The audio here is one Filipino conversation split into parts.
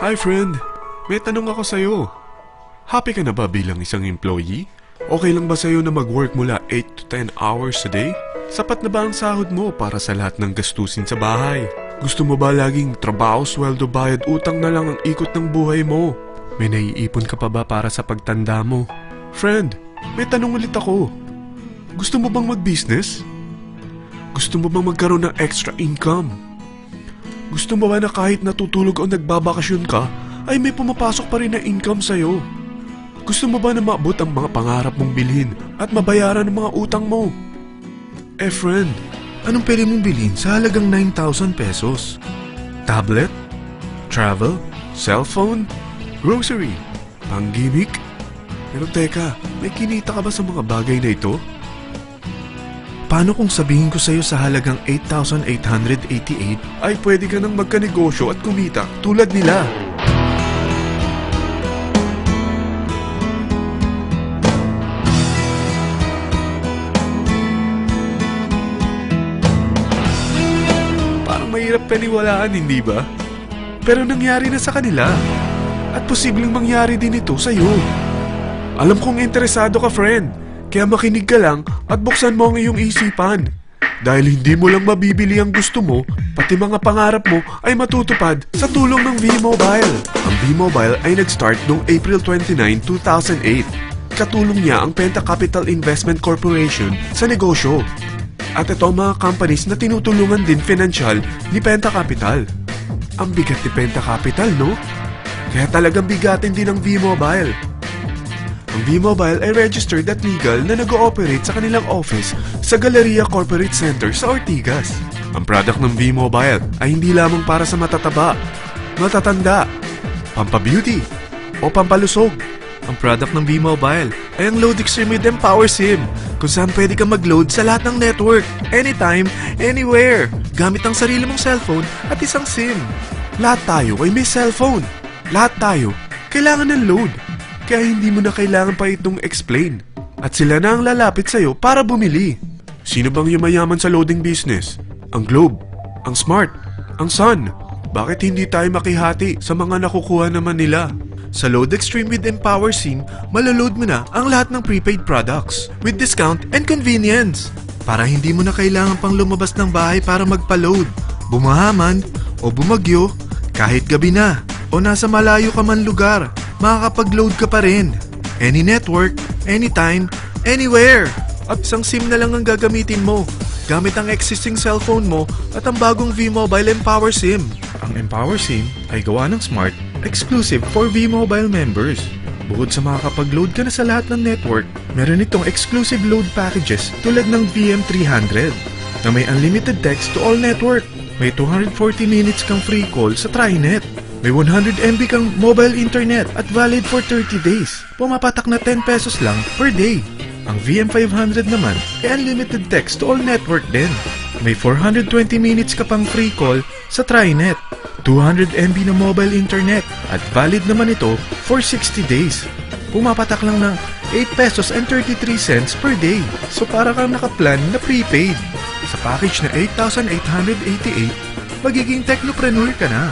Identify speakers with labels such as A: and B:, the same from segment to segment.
A: Hi friend, may tanong ako sa'yo. Happy ka na ba bilang isang employee? Okay lang ba sa'yo na mag-work mula 8 to 10 hours a day? Sapat na ba ang sahod mo para sa lahat ng gastusin sa bahay? Gusto mo ba laging trabaho, sweldo, bayad, utang na lang ang ikot ng buhay mo? May naiipon ka pa ba para sa pagtanda mo? Friend, may tanong ulit ako. Gusto mo bang mag-business? Gusto mo bang magkaroon ng extra income? Gusto mo ba na kahit natutulog o nagbabakasyon ka, ay may pumapasok pa rin na income sa'yo? Gusto mo ba na maabot ang mga pangarap mong bilhin at mabayaran ang mga utang mo? Eh friend, anong pwede mong bilhin sa halagang 9,000 pesos? Tablet? Travel? Cellphone? Grocery? Panggimik? Pero teka, may kinita ka ba sa mga bagay na ito? Paano kung sabihin ko sa'yo sa halagang 8,888 ay pwede ka nang magkanegosyo at kumita tulad nila? Parang mahirap paniwalaan, hindi ba? Pero nangyari na sa kanila. At posibleng mangyari din ito sa'yo. Alam kong interesado ka, friend. Kaya makinig ka lang at buksan mo ang iyong isipan. Dahil hindi mo lang mabibili ang gusto mo, pati mga pangarap mo ay matutupad sa tulong ng V-Mobile. Ang V-Mobile ay nag-start noong April 29, 2008. Katulong niya ang Penta Capital Investment Corporation sa negosyo. At ito ang mga companies na tinutulungan din financial ni Penta Capital. Ang bigat ni Penta Capital, no? Kaya talagang bigatin din ang V-Mobile. Ang V-Mobile ay registered at legal na nag-ooperate sa kanilang office sa Galleria Corporate Center sa Ortigas. Ang product ng V-Mobile ay hindi lamang para sa matataba, matatanda, pampabeauty, o pampalusog. Ang product ng V-Mobile ay ang Load Extreme with Empower SIM, kung saan pwede kang mag-load sa lahat ng network, anytime, anywhere, gamit ang sarili mong cellphone at isang SIM. Lahat tayo ay may cellphone. Lahat tayo kailangan ng load. Kaya hindi mo na kailangan pa itong explain. At sila na ang lalapit sa'yo para bumili. Sino bang yumayaman sa loading business? Ang Globe, ang Smart, ang Sun. Bakit hindi tayo makihati sa mga nakukuha naman nila? Sa Load Extreme with Empower SIM, malaload mo na ang lahat ng prepaid products with discount and convenience. Para hindi mo na kailangan pang lumabas ng bahay para magpa-load. Bumahaman o bumagyo, kahit gabi na o nasa malayo ka man lugar, makakapag-load ka pa rin. Any network, anytime, anywhere. At isang SIM na lang ang gagamitin mo, gamit ang existing cellphone mo at ang bagong V-Mobile Empower SIM. Ang Empower SIM ay gawa ng Smart, exclusive for V-Mobile members. Bukod sa makakapag-load ka na sa lahat ng network, meron itong exclusive load packages tulad ng VM300 na may unlimited text to all network. May 240 minutes kang free call sa TriNet. May 100 MB kang mobile internet at valid for 30 days. Pumapatak na 10 pesos lang per day. Ang VM500 naman ay unlimited text to all network din. May 420 minutes ka pang free call sa TriNet. 200 MB na mobile internet at valid naman ito for 60 days. Pumapatak lang ng 8 pesos and 33 cents per day. So para kang nakaplan na prepaid. Sa package na 8,888, magiging technopreneur ka na.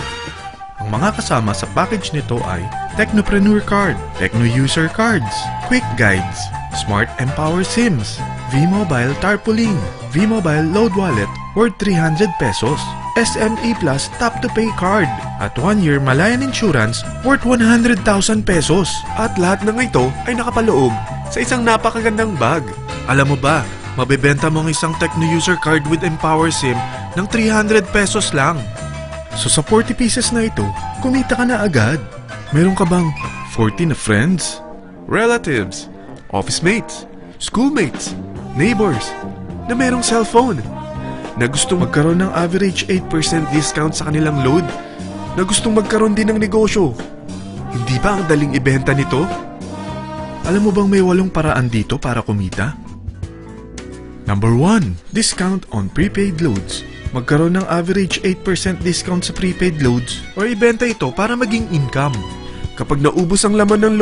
A: Ang mga kasama sa package nito ay Technopreneur Card, Techno User Cards, Quick Guides, Smart Empower SIMs, V-Mobile Tarpaulin, V-Mobile Load Wallet worth 300 pesos, SME Plus Tap to Pay Card, at 1-year Malayan Insurance worth 100,000 pesos. At lahat ng ito ay nakapaloob sa isang napakagandang bag. Alam mo ba, mabebenta mo ang isang Techno User Card with Empower SIM ng 300 pesos lang. So sa 40 pieces na ito, kumita ka na agad. Meron ka bang 40 na friends, relatives, office mates, schoolmates, neighbors na merong cellphone, na gustong magkaroon ng average 8% discount sa kanilang load, na gustong magkaroon din ng negosyo? Hindi ba ang daling ibenta nito? Alam mo bang may 8 paraan dito para kumita? Number 1. Discount on prepaid loads. Magkaroon ng average 8% discount sa prepaid loads o ibenta ito para maging income. Kapag naubos ang laman ng